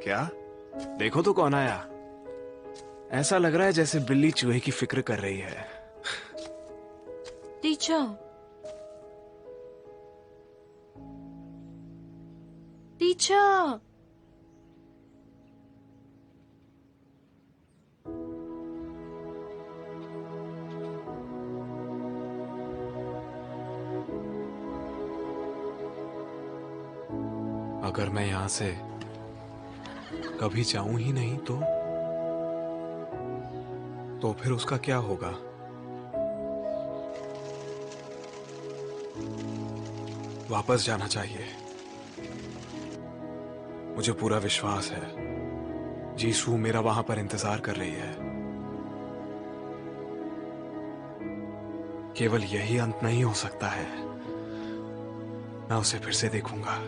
क्या? देखो तो कौन आया। ऐसा लग रहा है जैसे बिल्ली चूहे की फिक्र कर रही है। टीचर, टीचर, अगर मैं यहां से कभी जाऊं ही नहीं तो फिर उसका क्या होगा? वापस जाना चाहिए। मुझे पूरा विश्वास है जीसू मेरा वहां पर इंतजार कर रही है। केवल यही अंत नहीं हो सकता है। मैं उसे फिर से देखूंगा।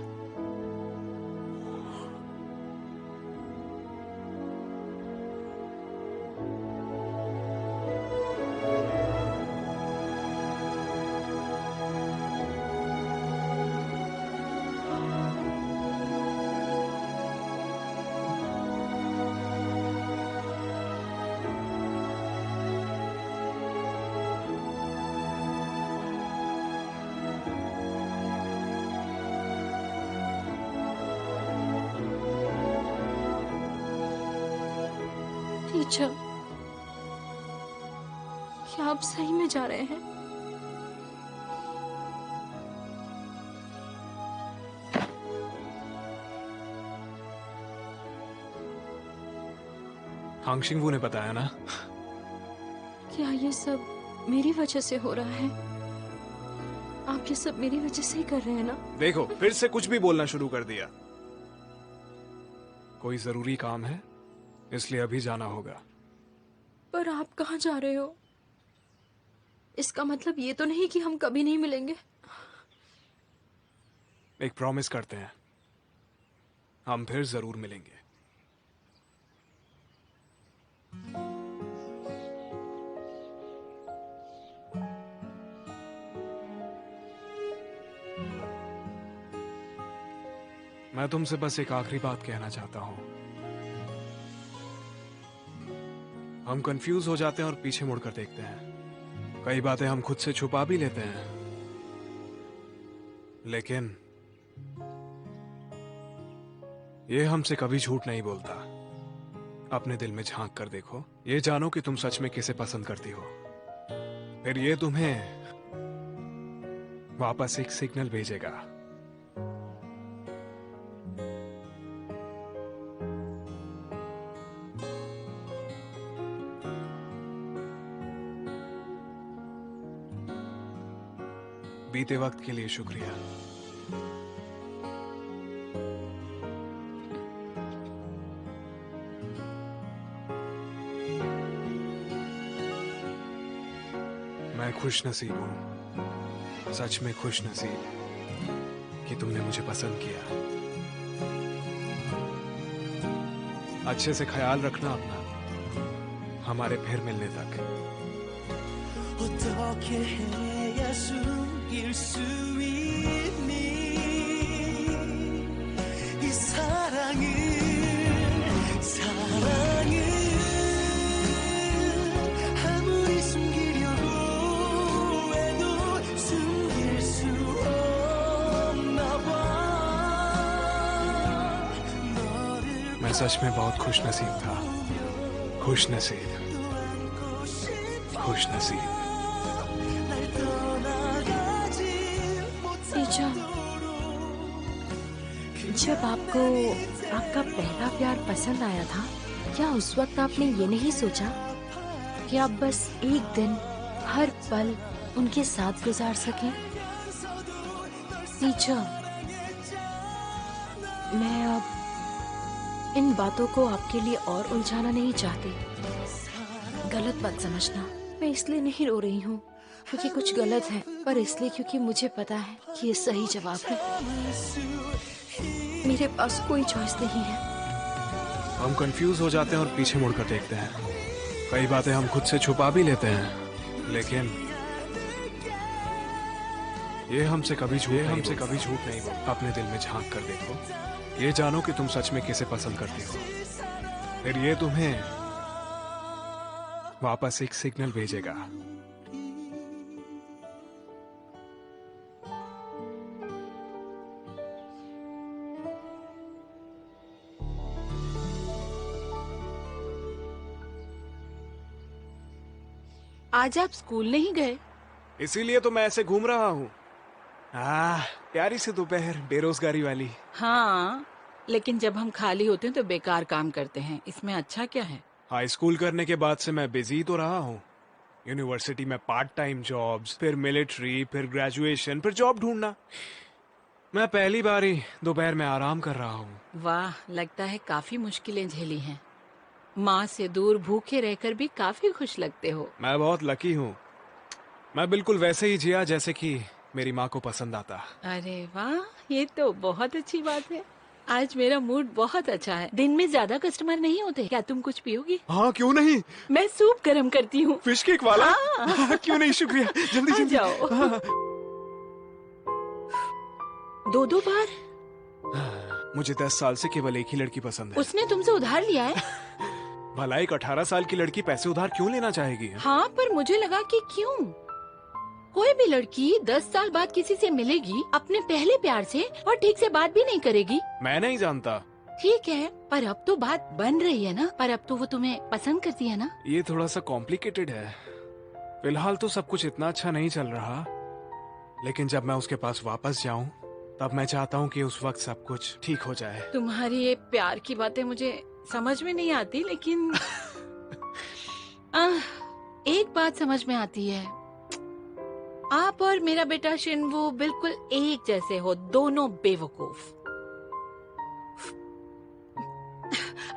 टीचर, क्या आप सही में जा रहे हैं? हांगशिंग वू ने बताया ना। क्या ये सब मेरी वजह से हो रहा है? आप ये सब मेरी वजह से ही कर रहे हैं ना? देखो, फिर से कुछ भी बोलना शुरू कर दिया। कोई जरूरी काम है इसलिए अभी जाना होगा। पर आप कहाँ जा रहे हो? इसका मतलब ये तो नहीं कि हम कभी नहीं मिलेंगे। एक प्रॉमिस करते हैं, हम फिर जरूर मिलेंगे। मैं तुमसे बस एक आखिरी बात कहना चाहता हूं। हम कंफ्यूज हो जाते हैं और पीछे मुड़कर देखते हैं। कई बातें हम खुद से छुपा भी लेते हैं, लेकिन ये हमसे कभी झूठ नहीं बोलता। अपने दिल में झांक कर देखो, ये जानो कि तुम सच में किसे पसंद करती हो। फिर ये तुम्हें वापस एक सिग्नल भेजेगा। बीते वक्त के लिए शुक्रिया। मैं खुश नसीब हूं, सच में खुश नसीब कि तुमने मुझे पसंद किया। अच्छे से ख्याल रखना अपना, हमारे फिर मिलने तक। 어떻게 해야 숨길 수 있니 이 사랑은 아무리 숨기려고 해도 숨길 수 없나 봐 मैं सच में बहुत खुश नसीब था। खुश नसीब, खुश नसीब। टीचर, जब आपको आपका पहला प्यार पसंद आया था, क्या उस वक्त आपने ये नहीं सोचा कि आप बस एक दिन हर पल उनके साथ गुजार सकें? टीचर, मैं अब इन बातों को आपके लिए और उलझाना नहीं चाहती। गलत मत समझना। मैं इसलिए नहीं रो रही हूँ क्योंकि कुछ गलत है, पर इसलिए क्योंकि मुझे पता है कि ये सही जवाब है। मेरे पास कोई चॉइस नहीं है। हम कंफ्यूज हो जाते हैं और पीछे मुड़कर देखते हैं। कई बातें हम खुद से छुपा भी लेते हैं, लेकिन ये हमसे कभी झूठ नहीं बोलता। अपने दिल में झांक कर देखो, ये जानो कि तुम सच में किसे पसंद करती हो। फिर ये तुम्हें वापस एक सिग्नल भेजेगा। आज आप स्कूल नहीं गए? इसीलिए तो मैं ऐसे घूम रहा हूँ। प्यारी सी दोपहर, बेरोजगारी वाली। हाँ, लेकिन जब हम खाली होते हैं तो बेकार काम करते हैं, इसमें अच्छा क्या है? हाई स्कूल करने के बाद से मैं बिजी तो रहा हूँ। यूनिवर्सिटी में पार्ट टाइम जॉब्स, फिर मिलिट्री, फिर ग्रेजुएशन, फिर जॉब ढूंढना। मैं पहली बार ही दोपहर में आराम कर रहा हूँ। वाह, लगता है काफी मुश्किलें झेली हैं। माँ से दूर भूखे रहकर भी काफी खुश लगते हो। मैं बहुत लकी हूँ। मैं बिल्कुल वैसे ही जिया जैसे कि मेरी माँ को पसंद आता। अरे वाह, ये तो बहुत अच्छी बात है। आज मेरा मूड बहुत अच्छा है। दिन में ज्यादा कस्टमर नहीं होते। क्या तुम कुछ पियोगी? हाँ, क्यों नहीं। मैं सूप गर्म करती हूँ। फिश केक वाला? हाँ, क्यों नहीं, शुक्रिया। जल्दी आ जल्दी। जाओ। हाँ। दो बार? मुझे 10 साल से केवल एक ही लड़की पसंद है। उसने तुमसे उधार लिया है? भला एक 18 साल की लड़की पैसे उधार क्यों लेना चाहेगी? हाँ, पर मुझे लगा कि क्यों? कोई भी लड़की 10 साल बाद किसी से मिलेगी अपने पहले प्यार से और ठीक से बात भी नहीं करेगी। मैं नहीं जानता। ठीक है, पर अब तो बात बन रही है ना। पर अब तो वो तुम्हें पसंद करती है ना? ये थोड़ा सा कॉम्प्लिकेटेड है। फिलहाल तो सब कुछ इतना अच्छा नहीं चल रहा, लेकिन जब मैं उसके पास वापस जाऊं तब मैं चाहता हूं कि उस वक्त सब कुछ ठीक हो जाए। तुम्हारी ये प्यार की बातें मुझे समझ में नहीं आती, लेकिन एक बात समझ में आती है। आप और मेरा बेटा शिनवू बिल्कुल एक जैसे हो, दोनों बेवकूफ।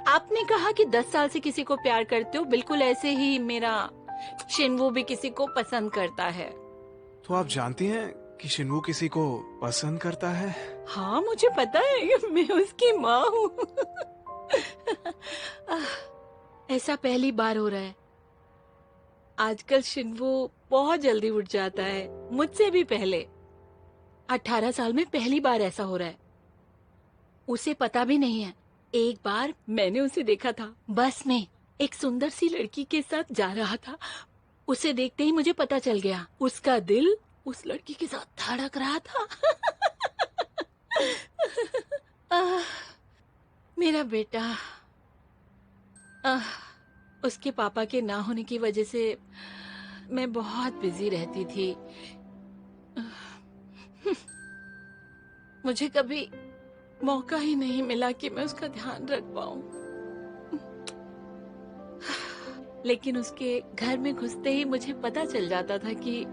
आपने कहा कि 10 साल से किसी को प्यार करते हो, बिल्कुल ऐसे ही मेरा शिनवू भी किसी को पसंद करता है। तो आप जानती हैं कि शिनवू किसी को पसंद करता है? हाँ, मुझे पता है, मैं उसकी माँ हूँ। ऐसा पहली बार हो रहा है। आजकल शिनवू बहुत जल्दी उठ जाता है, मुझसे भी पहले। 18 साल में पहली बार ऐसा हो रहा है। उसे पता भी नहीं है। एक बार मैंने उसे देखा था, बस में एक सुंदर सी लड़की के साथ जा रहा था। उसे देखते ही मुझे पता चल गया, उसका दिल उस लड़की के साथ धड़क रहा था। मेरा बेटा, उसके पापा के ना होने की वजह से मैं बहुत बिजी रहती थी। मुझे कभी मौका ही नहीं मिला कि मैं उसका ध्यान रख पाऊं। लेकिन उसके घर में घुसते ही मुझे पता चल जाता था कि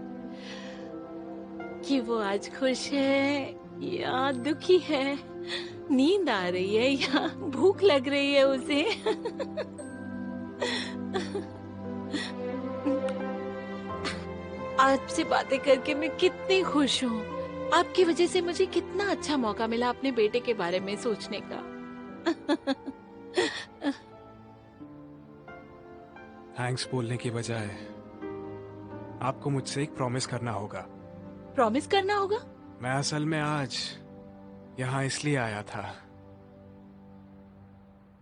वो आज खुश है या दुखी है, नींद आ रही है या भूख लग रही है उसे। आपसे बातें करके मैं कितनी खुश हूँ। आपकी वजह से मुझे कितना अच्छा मौका मिला अपने बेटे के बारे में सोचने का। थैंक्स बोलने की बजाय आपको मुझसे एक प्रॉमिस करना होगा। प्रॉमिस करना होगा? मैं असल में आज यहाँ इसलिए आया था।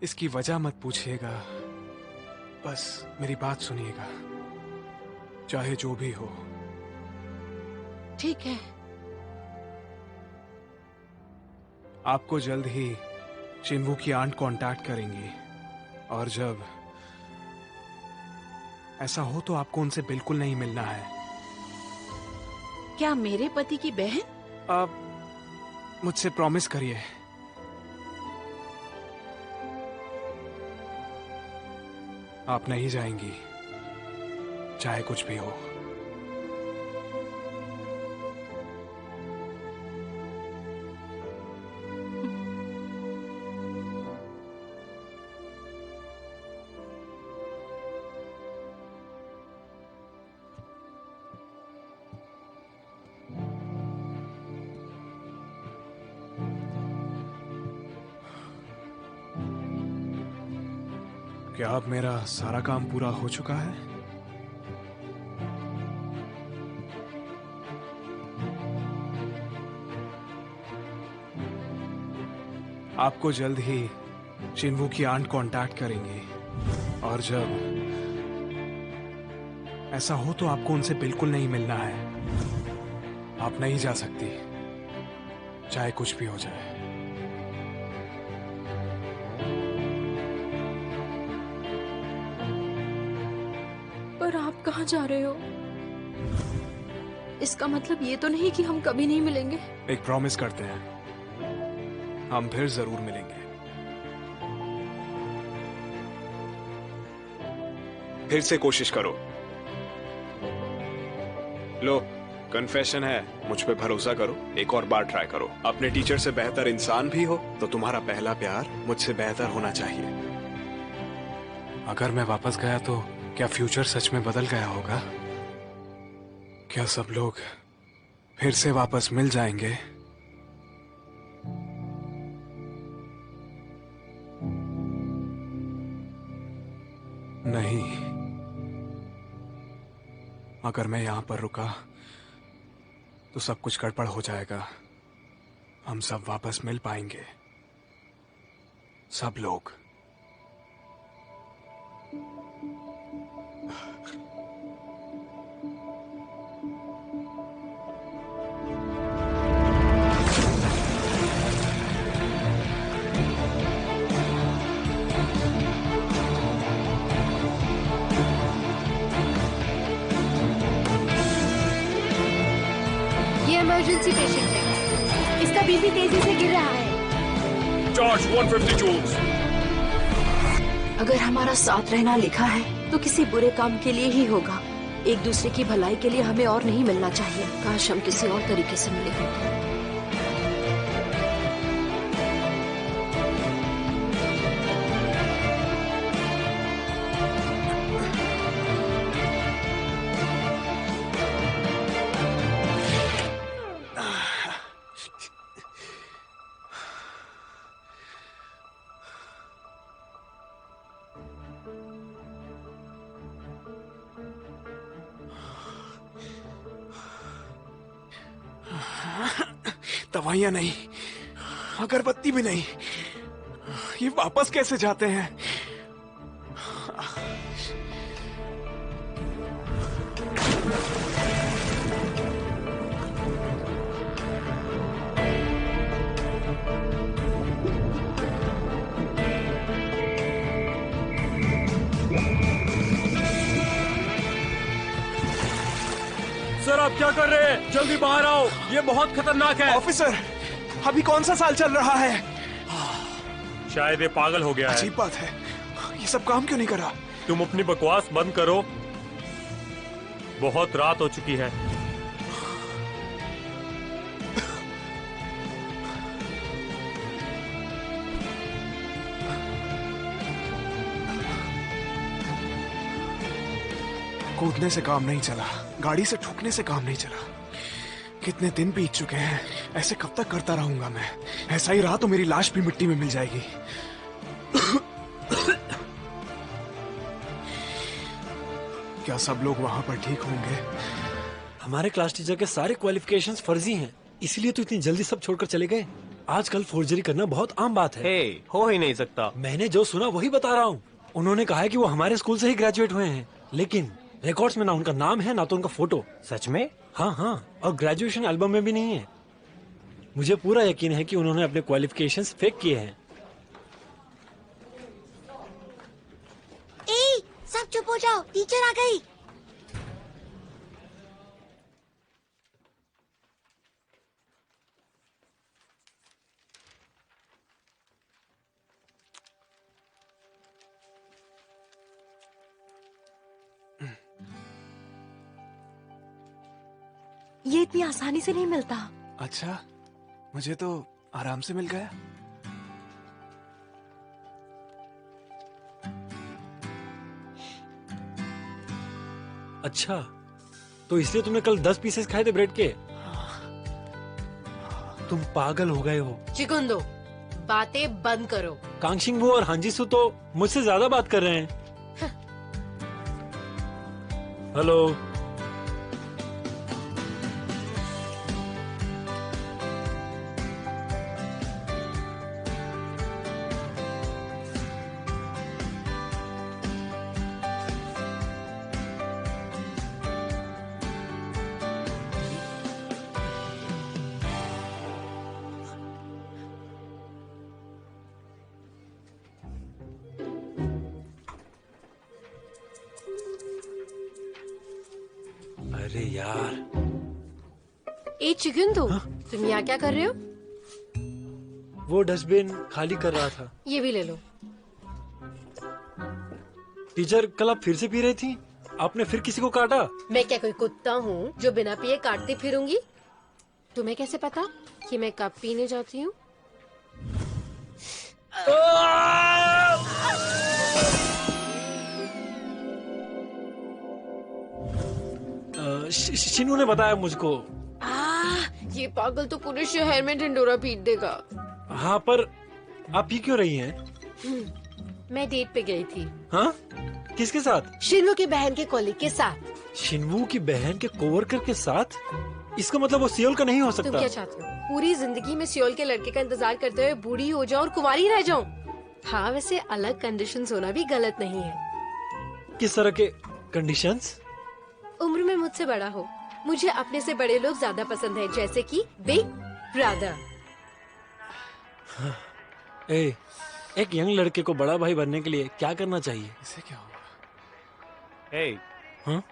इसकी वजह मत पूछिएगा, बस मेरी बात सुनिएगा, चाहे जो भी हो। ठीक है। आपको जल्द ही शिनवू की आंट कांटेक्ट करेंगी, और जब ऐसा हो तो आपको उनसे बिल्कुल नहीं मिलना है। क्या मेरे पति की बहन? आप मुझसे प्रॉमिस करिए। आप नहीं जाएंगी, चाहे कुछ भी हो। क्या अब मेरा सारा काम पूरा हो चुका है? आपको जल्द ही शिनवू की आंट कांटेक्ट करेंगी, और जब ऐसा हो तो आपको उनसे बिल्कुल नहीं मिलना है। आप नहीं जा सकती, चाहे कुछ भी हो जाए। पर आप कहाँ जा रहे हो? इसका मतलब ये तो नहीं कि हम कभी नहीं मिलेंगे। एक प्रॉमिस करते हैं, हम फिर जरूर मिलेंगे। फिर से कोशिश करो। लो, कन्फेशन है, मुझ पे भरोसा करो, एक और बार ट्राई करो। अपने टीचर से बेहतर इंसान भी हो तो तुम्हारा पहला प्यार मुझसे बेहतर होना चाहिए। अगर मैं वापस गया तो क्या फ्यूचर सच में बदल गया होगा? क्या सब लोग फिर से वापस मिल जाएंगे? नहीं, अगर मैं यहां पर रुका तो सब कुछ गड़बड़ हो जाएगा। हम सब वापस मिल पाएंगे, सब लोग। ये इमरजेंसी पेशेंट है, इसका बीपी तेजी से गिर रहा है। Charge 150 joules. अगर हमारा साथ रहना लिखा है तो किसी बुरे काम के लिए ही होगा। एक दूसरे की भलाई के लिए हमें और नहीं मिलना चाहिए। काश हम किसी और तरीके से मिले होते। दवाइयां नहीं, अगरबत्ती भी नहीं, ये वापस कैसे जाते हैं? सर आप क्या कर रहे हैं? जल्दी बाहर आओ, ये बहुत खतरनाक है। ऑफिसर, अभी कौन सा साल चल रहा है? शायद ये पागल हो गया है। अजीब बात है, ये सब काम क्यों नहीं कर रहा? तुम अपनी बकवास बंद करो, बहुत रात हो चुकी है। कूदने से काम नहीं चला, गाड़ी से ठुकने से काम नहीं चला। कितने दिन बीत चुके हैं, ऐसे कब तक करता रहूंगा मैं? ऐसा ही रहा तो मेरी लाश भी मिट्टी में मिल जाएगी। क्या सब लोग वहां पर ठीक होंगे? हमारे क्लास टीचर के सारे क्वालिफिकेशंस फर्जी हैं, इसलिए तो इतनी जल्दी सब छोड़कर चले गए। आजकल फोर्जरी करना बहुत आम बात है। हो ही नहीं सकता। मैंने जो सुना वही बता रहा हूँ। उन्होंने कहा है कि वो हमारे स्कूल से ही ग्रेजुएट हुए हैं, लेकिन रिकॉर्ड्स में ना उनका नाम है ना तो उनका फोटो। सच में? हाँ, और ग्रेजुएशन एल्बम में भी नहीं है। मुझे पूरा यकीन है कि उन्होंने अपने क्वालिफिकेशंस फेक किए हैं। सब चुप हो जाओ, टीचर आ गई। ये इतनी आसानी से नहीं मिलता। अच्छा, मुझे तो आराम से मिल गया। अच्छा, तो इसलिए तुमने कल 10 पीसेस खाए थे ब्रेड के? तुम पागल हो गए हो। चिकुंदो, बातें बंद करो। कांगशिंगबू और हांजीसू तो मुझसे ज्यादा बात कर रहे हैं। हेलो। अरे यार, ए चिकन दो। तुम यहाँ क्या कर रहे हो? वो डस्टबिन खाली कर रहा था। ये भी ले लो। टीचर, कल आप फिर से पी रही थी? आपने फिर किसी को काटा? मैं क्या कोई कुत्ता हूँ जो बिना पिए काटती फिरूंगी? तुम्हें कैसे पता कि मैं कब पीने जाती हूँ? शिनू ने बताया मुझको। ये पागल तो पूरे शहर में ढिंडोरा पीट देगा। हाँ, पर आप पी क्यों रही हैं? मैं डेट पे गई थी। हाँ? किसके साथ? शिनवू की बहन के कॉलेज के साथ। शिनवू की बहन के कोवर्कर के साथ? इसका मतलब वो सियोल का नहीं हो तुम सकता। क्या चाहते हो? पूरी जिंदगी में सियोल के लड़के का इंतजार करते हुए बूढ़ी हो जाऊं और कुंवारी रह जाऊं? हाँ, वैसे अलग कंडीशंस होना भी गलत नहीं है। किस तरह के कंडीशंस? उम्र में मुझसे बड़ा हो। मुझे अपने से बड़े लोग ज्यादा पसंद है, जैसे कि बिग ब्रदर। एक यंग लड़के को बड़ा भाई बनने के लिए क्या करना चाहिए? इसे क्या हुआ? Hey, हाँ?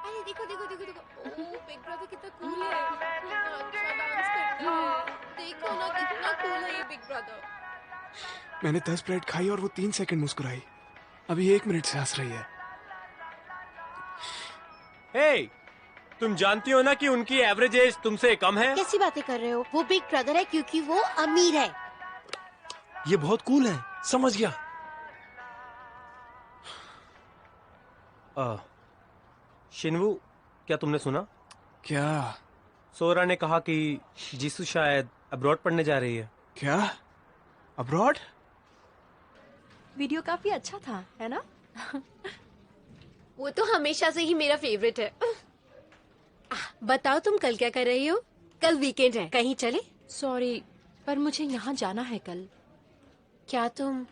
अरे देखो देखो देखो देखो, ओह बिग ब्रदर कितना कूल है, कितना अच्छा डांस करता है। देखो ना कितना कूल है ये बिग ब्रदर। मैंने 10 ब्रेड खाई और वो 3 सेकंड मुस्कुराई। अभी 1 मिनट से हंस रही है। hey, तुम जानती हो ना कि उनकी एवरेज एज तुमसे कम है? कैसी बातें कर रहे हो? वो बिग ब्रदर है क्योंकि वो अमीर है। ये बहुत कूल है। समझ गया। शिनवू, क्या तुमने सुना? क्या? सोरा ने कहा कि जीसू शायद अब्रॉड पढ़ने जा रही है। क्या? अब्रॉड? वीडियो काफी अच्छा था, है ना? वो तो हमेशा से ही मेरा फेवरेट है। बताओ तुम कल क्या कर रही हो? कल वीकेंड है, कहीं चले? सॉरी, पर मुझे यहाँ जाना है कल। क्या तुम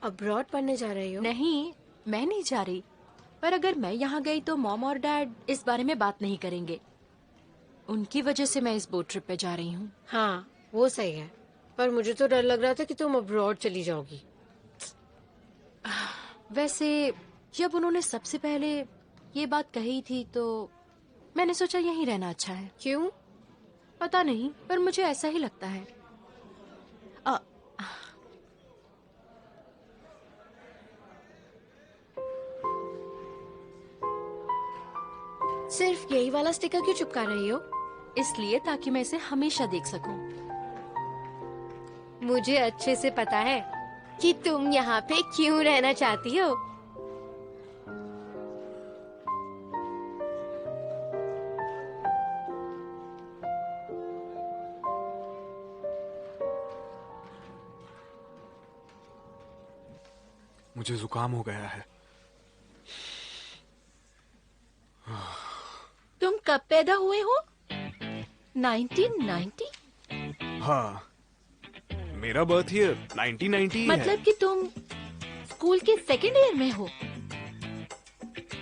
अब्रॉड पढ़ने जा रही हो? नहीं, मैं नहीं जा रही। पर अगर मैं यहाँ गई तो मॉम और डैड इस बारे में बात नहीं करेंगे। उनकी वजह से मैं इस बोट ट्रिप पे जा रही हूँ। हाँ, वो सही है। पर मुझे तो डर लग रहा था कि तुम अब्रॉड चली जाओगी। वैसे जब उन्होंने सबसे पहले ये बात कही थी तो मैंने सोचा यहीं रहना अच्छा है। क्यों? पता नहीं, पर मुझे ऐसा ही लगता है। सिर्फ यही वाला स्टिकर क्यों चिपका रही हो? इसलिए ताकि मैं इसे हमेशा देख सकूं। मुझे अच्छे से पता है कि तुम यहाँ पे क्यों रहना चाहती हो। मुझे जुकाम हो गया है। तुम कब पैदा हुए हो? 1990? हाँ, मेरा बर्थ ईयर 1990 है। मतलब कि तुम स्कूल के सेकेंड ईयर में हो?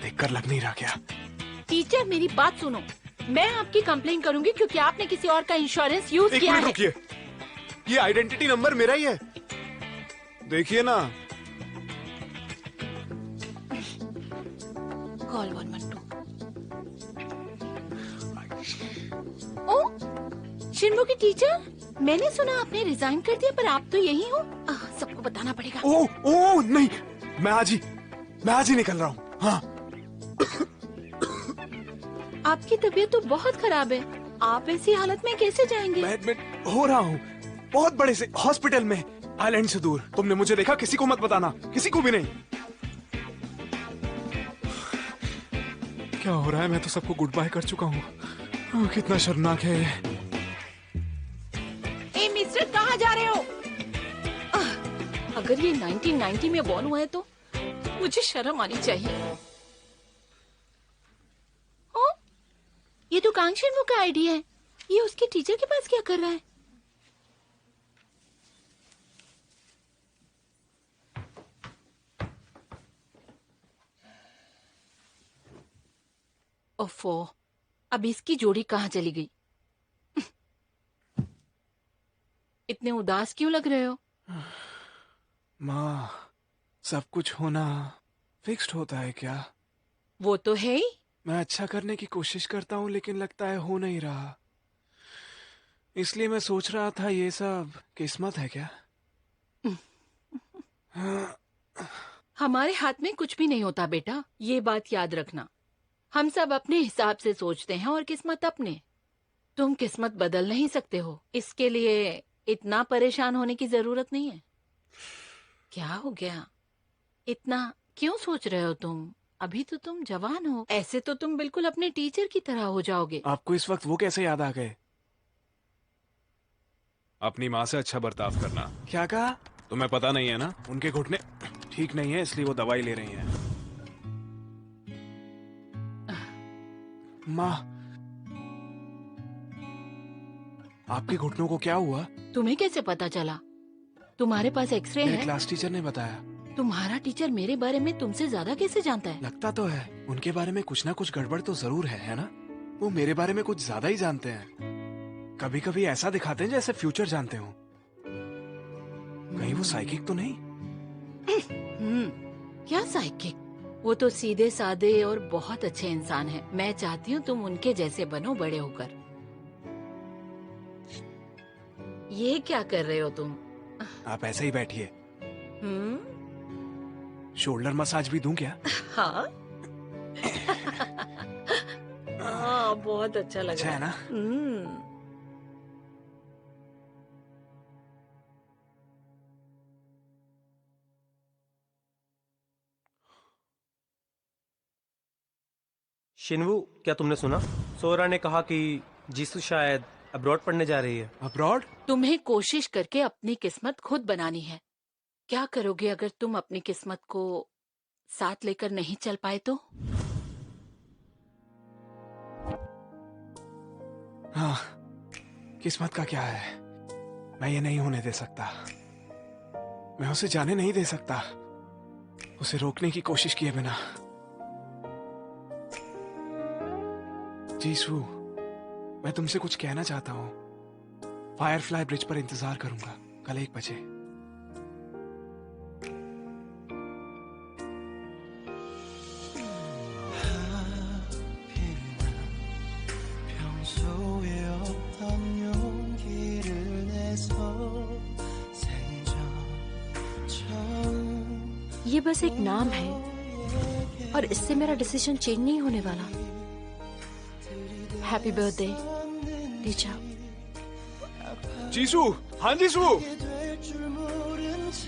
देखकर लग नहीं रहा क्या? टीचर, मेरी बात सुनो। मैं आपकी कंप्लेन करूंगी क्योंकि आपने किसी और का इंश्योरेंस यूज एक किया मिनट है। रुकिए, ये आइडेंटिटी नंबर मेरा ही है। देखिए ना। कॉल 112। ओ, शिन्मो की टीचर, मैंने सुना आपने रिजाइन कर दिया, पर आप तो यही हो। सबको बताना पड़ेगा। ओ नहीं, मैं आज ही निकल रहा हूँ। हाँ। आपकी तबीयत तो बहुत खराब है। आप ऐसी हालत में कैसे जाएंगे? मैं एडमिट हो रहा हूँ बहुत बड़े से हॉस्पिटल में, आइलैंड से दूर। तुमने मुझे देखा? किसी को मत बताना, किसी को भी नहीं। क्या हो रहा है? मैं तो सबको गुड बाय कर चुका हूँ। कितना शर्मनाक है ये। ए मिस्टर, कहाँ जा रहे हो? अगर ये 1990 में बॉर्न हुआ है तो मुझे शर्म आनी चाहिए। ओ, ये तो कांगशिन्वो का आईडी है। ये उसके टीचर के पास क्या कर रहा है? ओफो, अब इसकी जोड़ी कहाँ चली गई? इतने उदास क्यों लग रहे हो? माँ, सब कुछ होना फिक्स्ड होता है क्या? वो तो है ही, मैं अच्छा करने की कोशिश करता हूँ लेकिन लगता है हो नहीं रहा। इसलिए मैं सोच रहा था ये सब किस्मत है क्या? हमारे हाथ में कुछ भी नहीं होता बेटा, ये बात याद रखना। हम सब अपने हिसाब से सोचते हैं और किस्मत अपने। तुम किस्मत बदल नहीं सकते हो, इसके लिए इतना परेशान होने की जरूरत नहीं है। क्या हो गया, इतना क्यों सोच रहे हो तुम? अभी तो तुम जवान हो, ऐसे तो तुम बिल्कुल अपने टीचर की तरह हो जाओगे। आपको इस वक्त वो कैसे याद आ गए? अपनी माँ से अच्छा बर्ताव करना। क्या कहा? तुम्हें पता नहीं है ना, उनके घुटने ठीक नहीं है इसलिए वो दवाई ले रही हैं। माँ, आपके घुटनों को क्या हुआ? तुम्हें कैसे पता चला? तुम्हारे पास एक्सरे मेरे है? क्लास टीचर ने बताया। तुम्हारा टीचर मेरे बारे में तुमसे ज्यादा कैसे जानता है? लगता तो है उनके बारे में कुछ ना कुछ गड़बड़ तो जरूर है ना? वो मेरे बारे में कुछ ज्यादा ही जानते हैं। कभी कभी ऐसा दिखाते हैं जैसे फ्यूचर जानते हो। कहीं वो साइकिक तो नहीं? क्या साइकिक? वो तो सीधे साधे और बहुत अच्छे इंसान हैं। मैं चाहती हूँ तुम उनके जैसे बनो बड़े होकर। ये क्या कर रहे हो तुम? आप ऐसे ही बैठिए। शोल्डर मसाज भी दूं क्या? हाँ। हाँ, बहुत अच्छा लग अच्छा रहा है ना? शिनवू, क्या तुमने सुना? सोरा ने कहा कि जीसू शायद अब्रॉड पढ़ने जा रही है। अब्रॉड? तुम्हें कोशिश करके अपनी किस्मत खुद बनानी है। क्या करोगे अगर तुम अपनी किस्मत को साथ लेकर नहीं चल पाए तो? हाँ, किस्मत का क्या है, मैं ये नहीं होने दे सकता। मैं उसे जाने नहीं दे सकता, उसे रोकने की कोशिश किए बिना। जीसू, मैं तुमसे कुछ कहना चाहता हूँ। फायरफ्लाई ब्रिज पर इंतजार करूंगा कल 1 बजे। 평소에 없던 용기를 내서 생전처럼 ये बस एक नाम है और इससे मेरा डिसीजन चेंज नहीं होने वाला। Happy birthday teacher. जीसू, हाँ जीसू। 될 줄 모른 채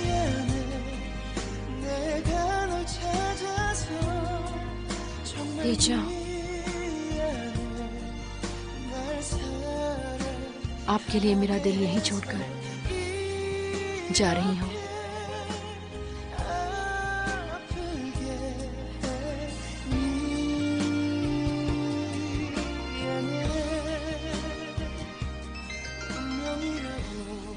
미안해 내가 널 찾아서 정말 टीचर, 미안해 날 사랑 आपके लिए मेरा दिल यहीं छोड़कर जा रही हूँ। 아프게 해 미안해 운명이라고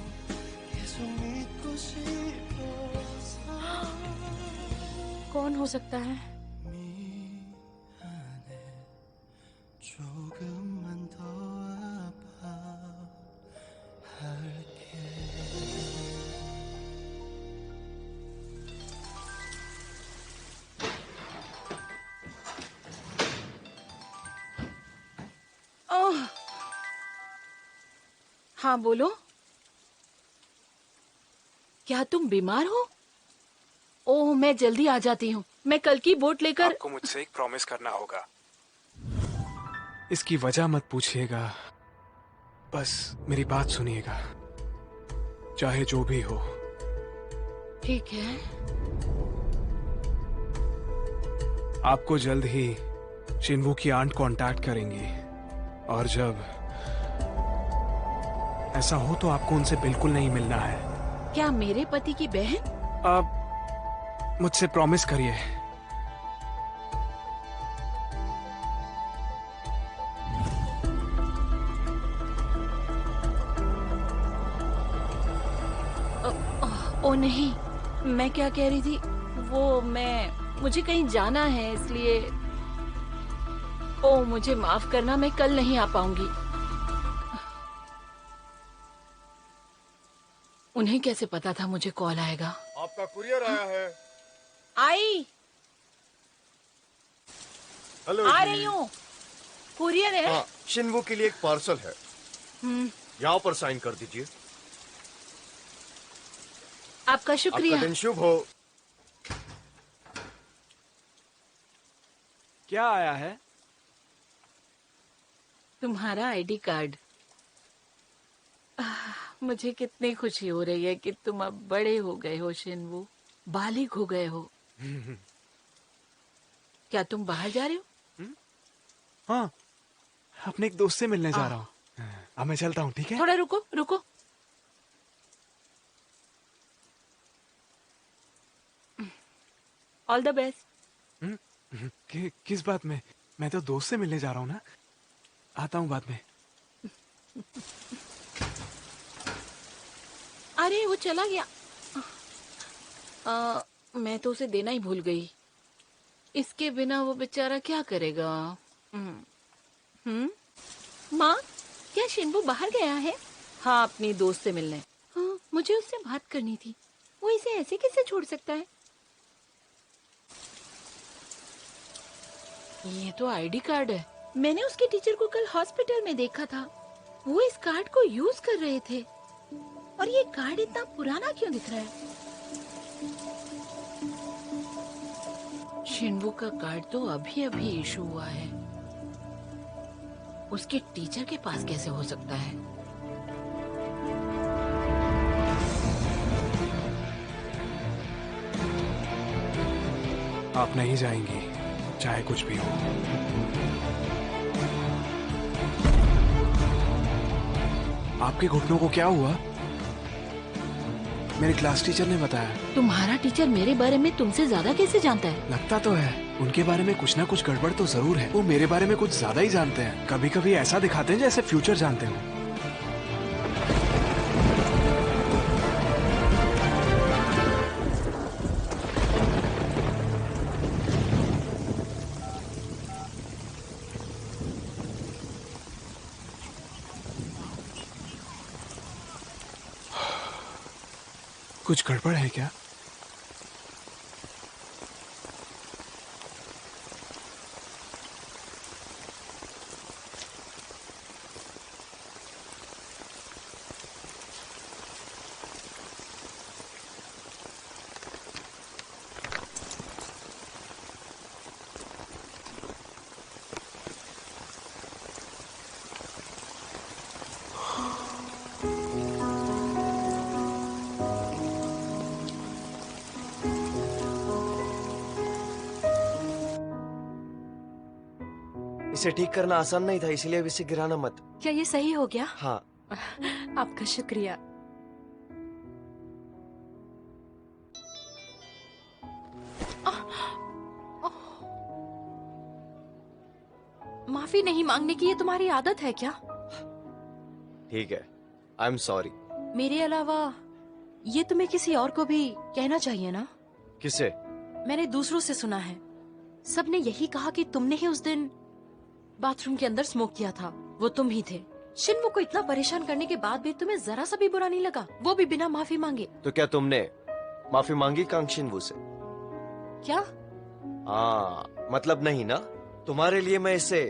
계속 믿고 싶어서 कौन हो सकता है? 미안해 조금만 더 아파할게 ओह! हाँ बोलो। क्या तुम बीमार हो? ओह, मैं जल्दी आ जाती हूँ। मैं कल की बोट लेकर। आपको मुझसे एक प्रॉमिस करना होगा। इसकी वजह मत पूछिएगा, बस मेरी बात सुनिएगा, चाहे जो भी हो। ठीक है। आपको जल्द ही शिनवू की आंट कांटेक्ट करेंगी और जब ऐसा हो तो आपको उनसे बिल्कुल नहीं मिलना है। क्या मेरे पति की बहन? आप मुझसे प्रॉमिस करिए। ओ नहीं, मैं क्या कह रही थी, मुझे कहीं जाना है इसलिए। ओ मुझे माफ करना, मैं कल नहीं आ पाऊंगी। उन्हें कैसे पता था मुझे कॉल आएगा? आप आपका कुरियर आया है। आई हेलो आ जी। रही हूँ। कुरियर है। हाँ, शिनवू के लिए एक पार्सल है। यहाँ पर साइन कर दीजिए। आपका शुक्रिया। आपका दिन शुभ हो। क्या आया है? तुम्हारा आईडी कार्ड। मुझे कितनी खुशी हो रही है कि तुम अब बड़े हो गए हो शिनवू, बालिग हो गए हो। क्या तुम बाहर जा रहे हो? हाँ, अपने एक दोस्त से मिलने जा रहा हूँ। अब मैं चलता हूँ, ठीक है? थोड़ा रुको रुको। All the best. किस बात में? मैं तो दोस्त से मिलने जा रहा हूँ ना। आता हूँ बाद में। अरे वो चला गया। मैं तो उसे देना ही भूल गई। इसके बिना वो बेचारा क्या करेगा? माँ, क्या शिनबू बाहर गया है? हाँ, अपनी दोस्त से मिलने। हाँ, मुझे उससे बात करनी थी। वो इसे ऐसे कैसे छोड़ सकता है? ये तो आईडी कार्ड है। मैंने उसके टीचर को कल हॉस्पिटल में देखा था। वो इस कार्ड को यूज कर रहे थे। और ये कार्ड इतना पुराना क्यों दिख रहा है? शिनवू का कार्ड तो अभी अभी इशू हुआ है। उसके टीचर के पास कैसे हो सकता है? आप नहीं जाएंगी, चाहे कुछ भी हो। आपके घुटनों को क्या हुआ? मेरे क्लास टीचर ने बताया। तुम्हारा टीचर मेरे बारे में तुमसे ज्यादा कैसे जानता है? लगता तो है। उनके बारे में कुछ ना कुछ गड़बड़ तो जरूर है। वो मेरे बारे में कुछ ज्यादा ही जानते हैं। कभी कभी ऐसा दिखाते हैं जैसे फ्यूचर जानते हो। कुछ गड़बड़ है क्या? इसे ठीक करना आसान नहीं था, इसलिए अब इसे गिराना मत। क्या ये सही हो गया? हाँ। आपका शुक्रिया। माफी नहीं मांगने की ये तुम्हारी आदत है क्या? ठीक है, आई एम सॉरी। मेरे अलावा ये तुम्हें किसी और को भी कहना चाहिए ना? किसे? मैंने दूसरों से सुना है, सबने यही कहा कि तुमने ही उस दिन बाथरूम के अंदर स्मोक किया था। वो तुम ही थे। शिनवू को इतना परेशान करने के बाद भी तुम्हें जरा सा भी बुरा नहीं लगा, वो भी बिना माफी मांगे। तो क्या तुमने माफी मांगी कांगशिनवू से? क्या? हाँ, मतलब नहीं ना? तुम्हारे लिए मैं इसे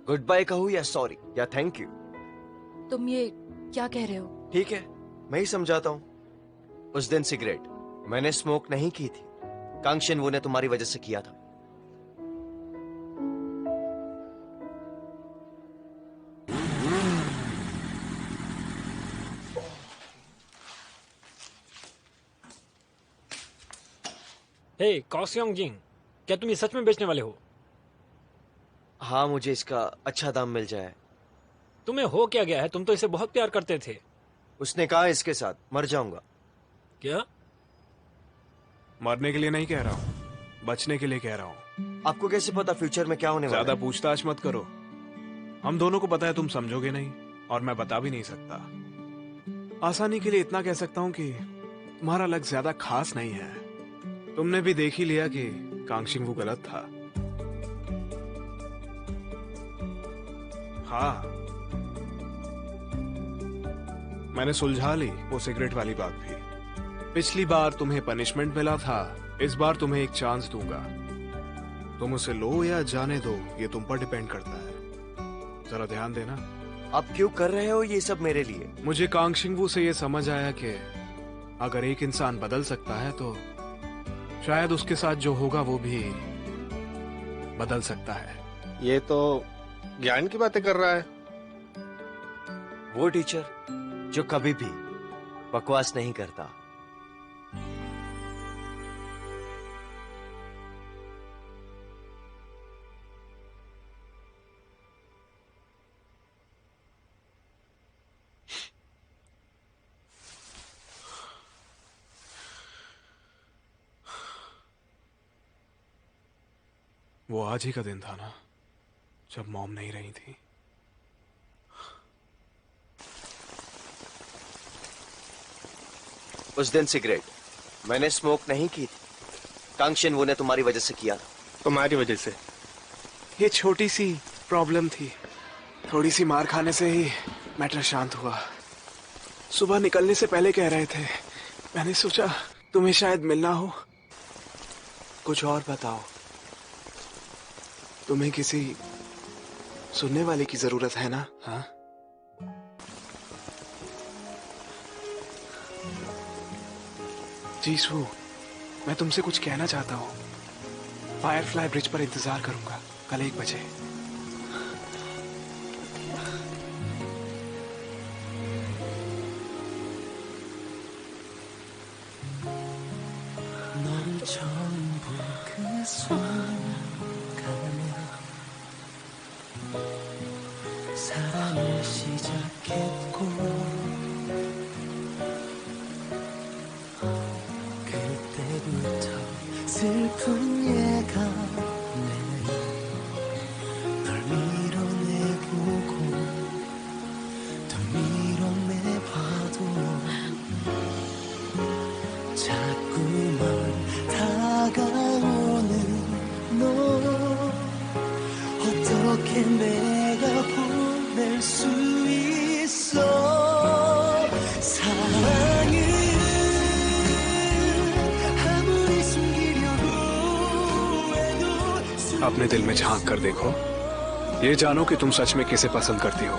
गुड बाय कहूँ या सॉरी या थैंक यू? तुम ये क्या कह रहे हो? ठीक है, मैं ही समझाता हूँ। उस दिन सिगरेट मैंने स्मोक नहीं की थी, कांगशिनवू ने तुम्हारी वजह से किया था। हे कॉस्योंग जिंग, क्या तुम ये सच में बेचने वाले हो? हाँ, मुझे इसका अच्छा दाम मिल जाए। तुम्हें हो क्या गया है? तुम तो इसे बहुत प्यार करते थे। उसने कहा इसके साथ मर जाऊंगा। क्या? मरने के लिए नहीं कह रहा हूँ, बचने के लिए कह रहा हूँ। आपको कैसे पता फ्यूचर में क्या होने वाला है? ज्यादा पूछताछ मत करो। हम दोनों को पता है तुम समझोगे नहीं, और मैं बता भी नहीं सकता। आसानी के लिए इतना कह सकता हूँ कि तुम्हारा लक ज्यादा खास नहीं है। तुमने भी देख ही लिया कि कांगशिनवू गलत था। हाँ, मैंने सुलझा ली वो सिगरेट वाली बात भी। पिछली बार तुम्हें पनिशमेंट मिला था, इस बार तुम्हें एक चांस दूंगा। तुम उसे लो या जाने दो, ये तुम पर डिपेंड करता है। जरा ध्यान देना। आप क्यों कर रहे हो ये सब मेरे लिए? मुझे कांगशिंगवू से ये समझ आया कि अगर एक इंसान बदल सकता है तो शायद उसके साथ जो होगा वो भी बदल सकता है। ये तो ज्ञान की बातें कर रहा है। वो टीचर जो कभी भी बकवास नहीं करता। वो आज ही का दिन था ना, जब मॉम नहीं रही थी। उस दिन सिगरेट मैंने स्मोक नहीं की थी, कांगशिंवू ने तुम्हारी वजह से किया था। तुम्हारी वजह से? ये छोटी सी प्रॉब्लम थी, थोड़ी सी मार खाने से ही मैटर शांत हुआ। सुबह निकलने से पहले कह रहे थे, मैंने सोचा तुम्हें शायद मिलना हो। कुछ और बताओ, तुम्हें किसी सुनने वाले की जरूरत है ना? हाँ, जीसू, मैं तुमसे कुछ कहना चाहता हूँ। फायरफ्लाई ब्रिज पर इंतजार करूंगा कल 1 बजे। 너를 처음 본 그 순간에 사랑을 시작했고 그때부터 슬픈 예감에 널 밀어내보고 더 밀어내봐도 자꾸만 다가오는 너 어떻게 내가 보낼 수 있어 사랑은 아무리 숨기려고 해도 अपने दिल में झांक कर देखो, ये जानो कि तुम सच में किसे पसंद करती हो।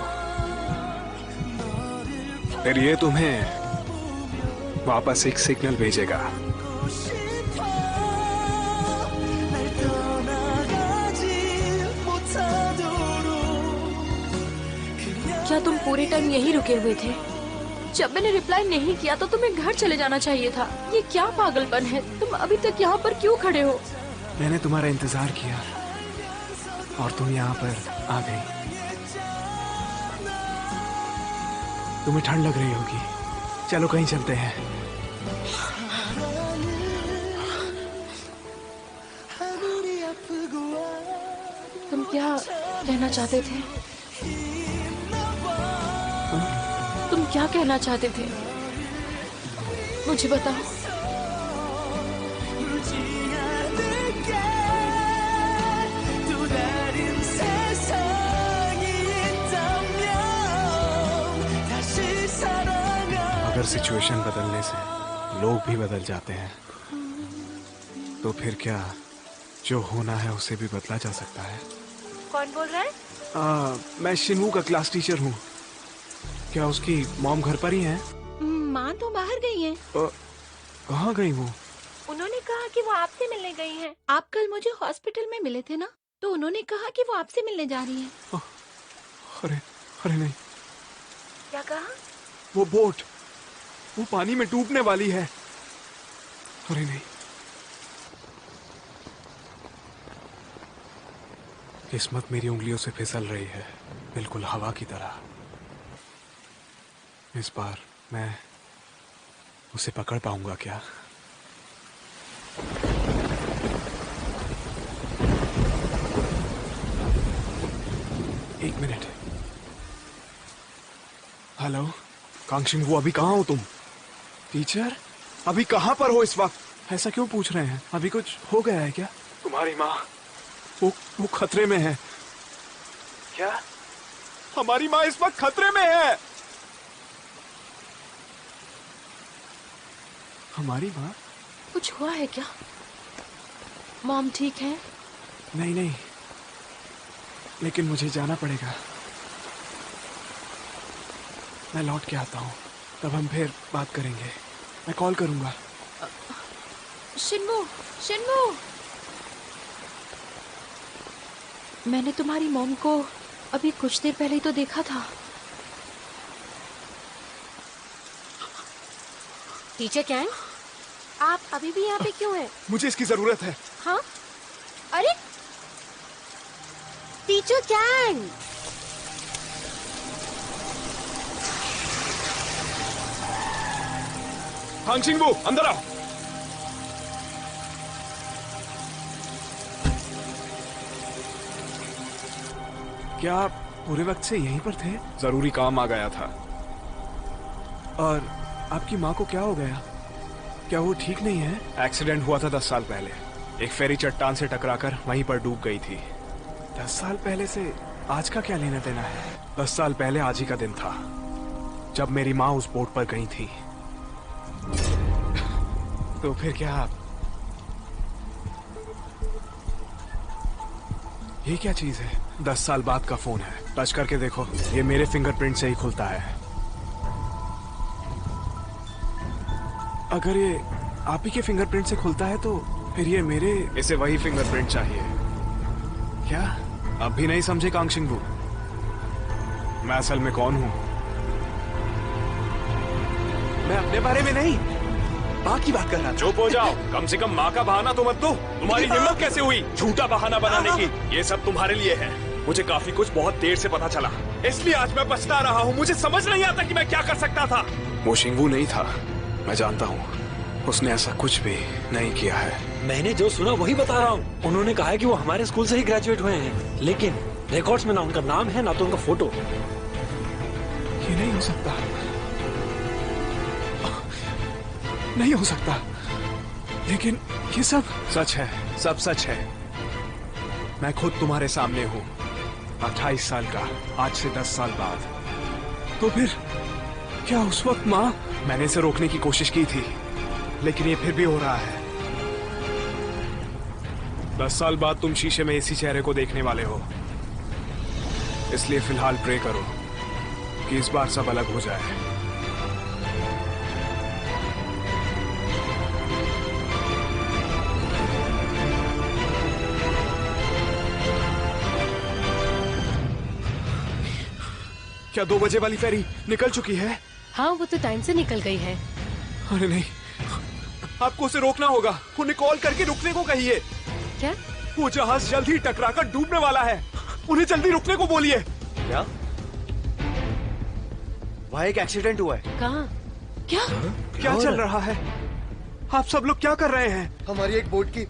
फिर ये तुम्हें वापस एक सिग्नल भेजेगा। 싶어 날 떠나가지 못하도록 क्या तुम पूरे टाइम यहीं रुके हुए थे? जब मैंने रिप्लाई नहीं किया तो तुम्हें घर चले जाना चाहिए था। ये क्या पागलपन है? तुम अभी तक यहाँ पर क्यों खड़े हो? मैंने तुम्हारा इंतजार किया और तुम यहाँ पर आ गई। तुम्हें ठंड लग रही होगी, चलो कहीं चलते हैं। 아무리 아프고 तुम क्या कहना चाहते थे? तुम क्या कहना चाहते थे? मुझे बताओ। 울지 않을게 또 다른 세상이 있다면 다시 사랑하 अगर सिचुएशन बदलने से लोग भी बदल जाते हैं तो फिर क्या जो होना है उसे भी बदला जा सकता है? कौन बोल रहा है? मैं शिनवू का क्लास टीचर हूँ। क्या उसकी मॉम घर पर ही है? माँ तो बाहर गई है। कहाँ गई वो? उन्होंने कहा कि वो आपसे मिलने गई हैं। आप कल मुझे हॉस्पिटल में मिले थे ना, तो उन्होंने कहा कि वो आपसे मिलने जा रही हैं। अरे अरे नहीं, क्या कहा? वो बोट वो पानी में डूबने वाली है। अरे नहीं, किस्मत मेरी उंगलियों से फिसल रही है, बिल्कुल हवा की तरह। इस बार मैं उसे पकड़ पाऊंगा क्या? एक मिनट। हेलो कांगशिंवू, अभी कहाँ हो तुम? टीचर, अभी कहाँ पर हो इस वक्त? ऐसा क्यों पूछ रहे हैं? अभी कुछ हो गया है क्या? तुम्हारी माँ वो खतरे में है। क्या? हमारी माँ इस वक्त खतरे में है। हमारी माँ? कुछ हुआ है क्या? मॉम ठीक है? नहीं नहीं, लेकिन मुझे जाना पड़ेगा। मैं लौट के आता हूँ, तब हम फिर बात करेंगे। मैं कॉल करूंगा। शिन्मू, शिन्मू, मैंने तुम्हारी मॉम को अभी कुछ देर पहले ही तो देखा था। टीचर कैंग, आप अभी भी यहाँ पे क्यों हैं? मुझे इसकी जरूरत है। हाँ? अरे टीचर कैंग! हांग चिंगबू, अंदर आओ। क्या आप पूरे वक्त से यहीं पर थे? जरूरी काम आ गया था। और आपकी माँ को क्या हो गया? क्या वो ठीक नहीं है? एक्सीडेंट हुआ था 10 साल पहले। एक फेरी चट्टान से टकराकर वहीं पर डूब गई थी। 10 साल पहले से आज का क्या लेना देना है? 10 साल पहले आज ही का दिन था जब मेरी माँ उस बोट पर गई थी। तो फिर क्या आप... ये क्या चीज है? 10 साल बाद का फोन है। टच करके देखो, ये मेरे फिंगरप्रिंट से ही खुलता है। अगर ये आप ही के फिंगरप्रिंट से खुलता है तो फिर ये मेरे... इसे वही फिंगरप्रिंट चाहिए। क्या अब भी नहीं समझे कांग चिंगबू? मैं असल में कौन हूं? मैं अपने बारे में नहीं, माँ की बात कर रहा था। चुप हो जाओ, कम से कम माँ का बहाना तो मत दो। तुम्हारी हिम्मत कैसे हुई झूठा बहाना बनाने की? ये सब तुम्हारे लिए है। मुझे काफी कुछ बहुत देर से पता चला, इसलिए आज मैं पछता रहा हूँ। मुझे समझ नहीं आता कि मैं क्या कर सकता था। वो शिंगवू नहीं था, मैं जानता हूँ। उसने ऐसा कुछ भी नहीं किया है। मैंने जो सुना वही बता रहा हूँ। उन्होंने कहा है कि वो हमारे स्कूल से ही ग्रेजुएट हुए हैं, लेकिन रिकॉर्ड्स में ना उनका नाम है ना तो उनका फोटो। ये नहीं हो सकता, नहीं हो सकता। लेकिन ये सब सच है, सब सच है। मैं खुद तुम्हारे सामने हूँ, 28 साल का, आज से 10 साल बाद। तो फिर क्या उस वक्त माँ... मैंने इसे रोकने की कोशिश की थी, लेकिन ये फिर भी हो रहा है। 10 साल बाद तुम शीशे में इसी चेहरे को देखने वाले हो, इसलिए फिलहाल प्रे करो कि इस बार सब अलग हो जाए। क्या 2 बजे वाली फेरी निकल चुकी है? हाँ, वो तो टाइम से निकल गई है। अरे नहीं, आपको उसे रोकना होगा। उन्हें कॉल करके रुकने को कहिए। क्या? वो जहाज जल्द ही टकराकर डूबने वाला है, उन्हें जल्दी रुकने को बोलिए। क्या? वहाँ एक एक्सीडेंट हुआ है। कहाँ? क्या? क्या चल रहा है? आप सब लोग क्या कर रहे हैं? हमारी एक बोट की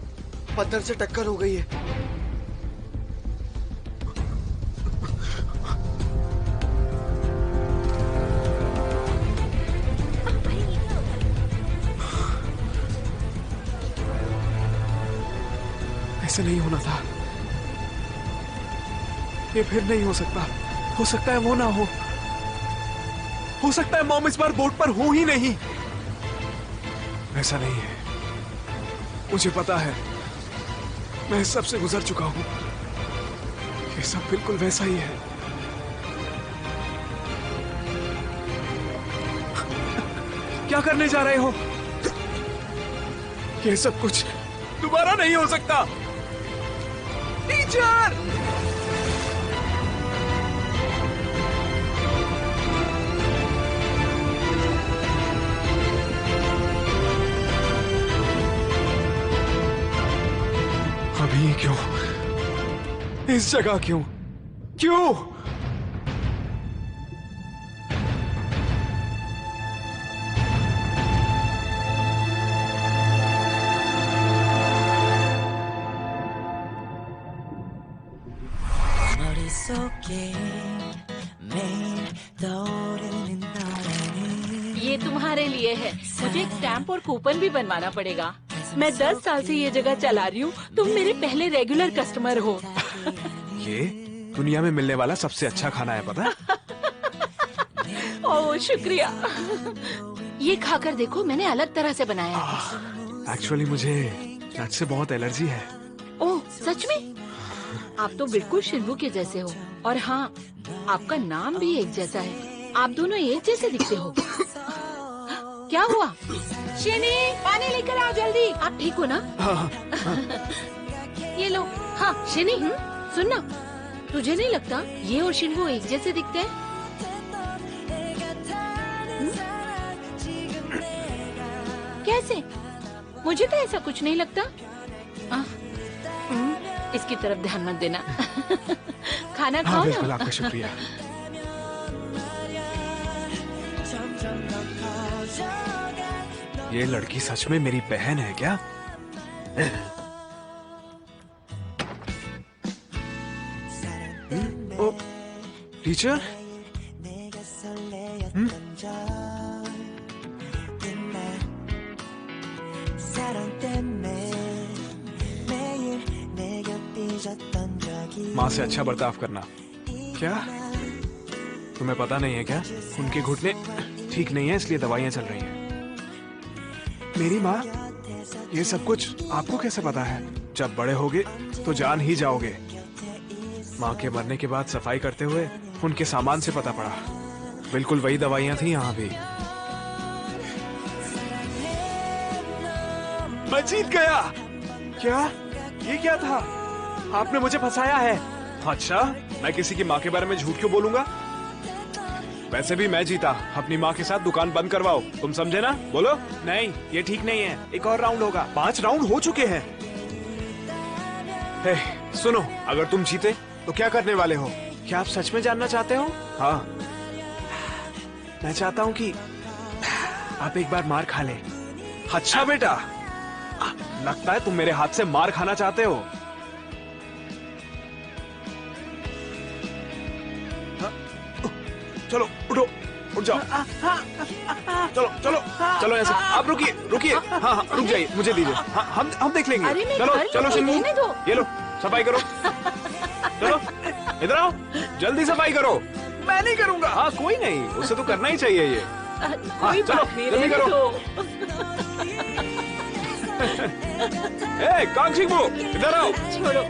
पत्थर से टक्कर हो गई है। ऐसे नहीं होना था। ये फिर नहीं हो सकता। हो सकता है वो ना हो सकता है मॉम इस बार बोट पर हो ही नहीं। ऐसा नहीं है, मुझे पता है। मैं इस सब से गुजर चुका हूं। ये सब बिल्कुल वैसा ही है। क्या करने जा रहे हो? ये सब कुछ दोबारा नहीं हो सकता। टीचर! अभी क्यों? इस जगह क्यों? क्यों? ये तुम्हारे लिए है। मुझे एक स्टैम्प और कूपन भी बनवाना पड़ेगा। मैं 10 साल से ये जगह चला रही हूँ। तुम मेरे पहले रेगुलर कस्टमर हो। ये दुनिया में मिलने वाला सबसे अच्छा खाना है, पता है? ओह, शुक्रिया। ये खाकर देखो, मैंने अलग तरह से बनाया है। एक्चुअली मुझे नट से बहुत एलर्जी है। ओह सच में? आप तो बिल्कुल शिन्वू के जैसे हो। और हाँ, आपका नाम भी एक जैसा है। आप दोनों एक जैसे दिखते हो। क्या हुआ? शिनी, पानी लेकर आओ जल्दी। आप ठीक हो ना? ये लो। हाँ शिनी, सुनना, तुझे नहीं लगता ये और शिन्वू एक जैसे दिखते हैं? कैसे? मुझे तो ऐसा कुछ नहीं लगता। इसकी तरफ ध्यान मत देना। खाना खाओ बिल्कुल, ना। आपका शुक्रिया। ये लड़की सच में मेरी बहन है क्या? ओ, टीचर? माँ से अच्छा बर्ताव करना। क्या तुम्हें पता नहीं है क्या? उनके घुटने ठीक नहीं है, इसलिए दवाइयाँ चल रही हैं। मेरी माँ? ये सब कुछ आपको कैसे पता है? जब बड़े होगे तो जान ही जाओगे। माँ के मरने के बाद सफाई करते हुए उनके सामान से पता पड़ा, बिल्कुल वही दवाइयाँ थी यहाँ भी। मैं जीत गया। क्या? ये क्या था? आपने मुझे फंसाया है। अच्छा, मैं किसी की माँ के बारे में झूठ क्यों बोलूंगा? वैसे भी मैं जीता। अपनी माँ के साथ दुकान बंद करवाओ, तुम समझे ना? बोलो। नहीं, ये ठीक नहीं है, एक और राउंड होगा। 5 राउंड हो चुके हैं। हे, सुनो, अगर तुम जीते तो क्या करने वाले हो? क्या आप सच में जानना चाहते हो? हाँ, मैं चाहता हूँ कि आप एक बार मार खा ले। अच्छा बेटा, लगता है तुम मेरे हाथ से मार खाना चाहते हो। चलो उठो, उठ जाओ। चलो चलो चलो ऐसे। आप रुकिए रुकिए। हाँ हाँ रुक जाइए, मुझे दीजिए। हाँ हम देख लेंगे। अरे मैं चलो कर चलो लूंगी, शिन्वू, रहने दो। ये लो सफाई करो। चलो इधर आओ, जल्दी सफाई करो। मैं नहीं करूंगा। हाँ कोई नहीं, उसे तो करना ही चाहिए ये। कोई चलो, बात नहीं, जल्दी रहने करो। दो। ए कांग शिन्वू, इधर आओ। छोड़ो।